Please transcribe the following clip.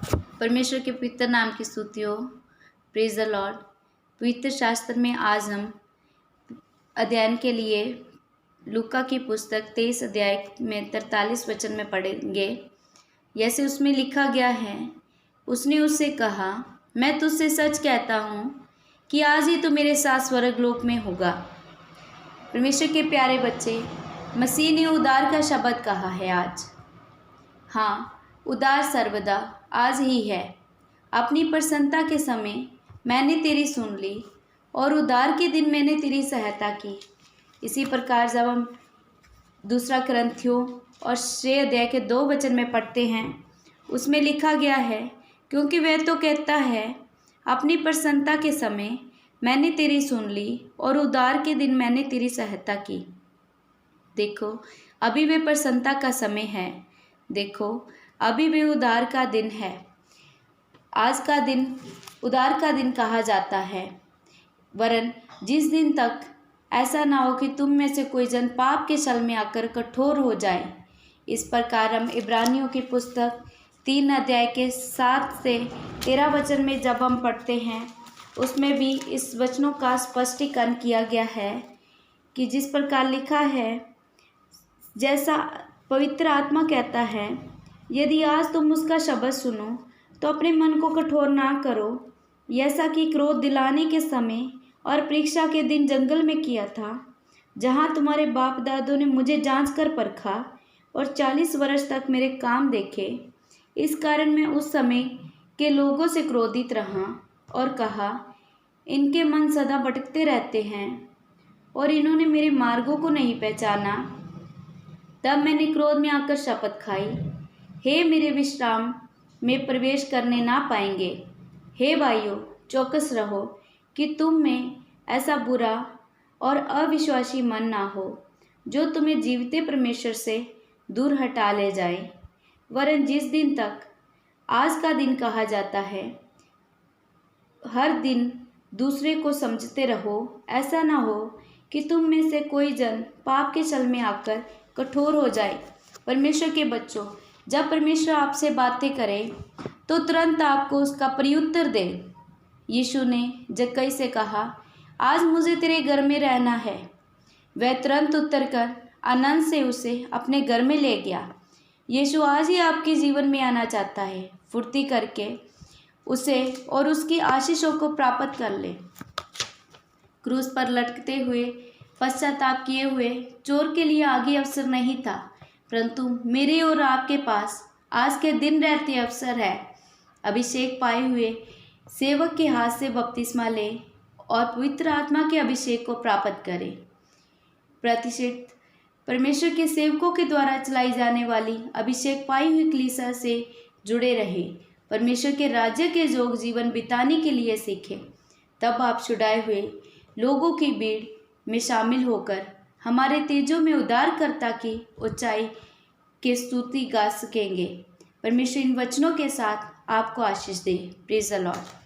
परमेश्वर के पवित्र नाम की स्तुति हो। Praise the Lord. पवित्र शास्त्र में आज हम अध्ययन के लिए लूका की पुस्तक 23 अध्याय में 43 वचन में पढ़ेंगे। जैसे उसमें लिखा गया है, उसने उससे कहा, मैं तुझसे सच कहता हूँ कि आज ही तो मेरे साथ स्वर्गलोक में होगा। परमेश्वर के प्यारे बच्चे, मसीह ने उद्धार का शब्द कहा है आज। हाँ, उद्धार सर्वदा आज ही है। अपनी प्रसन्नता के समय मैंने तेरी सुन ली और उद्धार के दिन मैंने तेरी सहायता की। इसी प्रकार जब हम दूसरा कुरिन्थियों और 6 अध्याय के 2 वचन में पढ़ते हैं, उसमें लिखा गया है, क्योंकि वह तो कहता है, अपनी प्रसन्नता के समय मैंने तेरी सुन ली और उद्धार के दिन मैंने तेरी सहायता की। देखो, अभी वे प्रसन्नता का समय है। देखो, अभी भी उद्धार का दिन है। आज का दिन उद्धार का दिन कहा जाता है। वरन जिस दिन तक ऐसा ना हो कि तुम में से कोई जन पाप के छल में आकर कठोर हो जाए। इस प्रकार हम इब्रानियों की पुस्तक 3 अध्याय के 7 से 13 वचन में जब हम पढ़ते हैं, उसमें भी इस वचनों का स्पष्टीकरण किया गया है कि जिस प्रकार लिखा है, जैसा पवित्र आत्मा कहता है, यदि आज तुम उसका शब्द सुनो तो अपने मन को कठोर ना करो, जैसा कि क्रोध दिलाने के समय और परीक्षा के दिन जंगल में किया था, जहाँ तुम्हारे बाप दादों ने मुझे जांच कर परखा और 40 वर्ष तक मेरे काम देखे। इस कारण मैं उस समय के लोगों से क्रोधित रहा और कहा, इनके मन सदा भटकते रहते हैं और इन्होंने मेरे मार्गों को नहीं पहचाना। तब मैंने क्रोध में आकर शपथ खाई, हे मेरे विश्राम में प्रवेश करने ना पाएंगे। हे भाइयों, चौकस रहो कि तुम में ऐसा बुरा और अविश्वासी मन ना हो जो तुम्हें जीवते परमेश्वर से दूर हटा ले जाए। वरन जिस दिन तक आज का दिन कहा जाता है, हर दिन दूसरे को समझते रहो, ऐसा ना हो कि तुम में से कोई जन पाप के छल में आकर कठोर हो जाए। परमेश्वर के बच्चों, जब परमेश्वर आपसे बातें करे तो तुरंत आपको उसका प्रत्युत्तर दे। यीशु ने जक्कई से कहा, आज मुझे तेरे घर में रहना है। वह तुरंत उत्तर कर आनंद से उसे अपने घर में ले गया। यीशु आज ही आपके जीवन में आना चाहता है। फुर्ती करके उसे और उसकी आशीषों को प्राप्त कर ले। क्रूस पर लटकते हुए, पश्चाताप किए हुए चोर के लिए आगे अवसर नहीं था, परंतु मेरे और आपके पास आज के दिन रहते अवसर है। अभिषेक पाए हुए सेवक के हाथ से बपतिस्मा ले और पवित्र आत्मा के अभिषेक को प्राप्त करें। प्रतिष्ठित परमेश्वर के सेवकों के द्वारा चलाई जाने वाली अभिषेक पाई हुई कलीसिया से जुड़े रहे। परमेश्वर के राज्य के जोग जीवन बिताने के लिए सीखें। तब आप छुड़ाए हुए लोगों की भीड़ में शामिल होकर हमारे तेजों में उद्धारकर्ता की ऊंचाई के स्तुति गा सकेंगे। परमेश्वर इन वचनों के साथ आपको आशीष दे। Praise the Lord.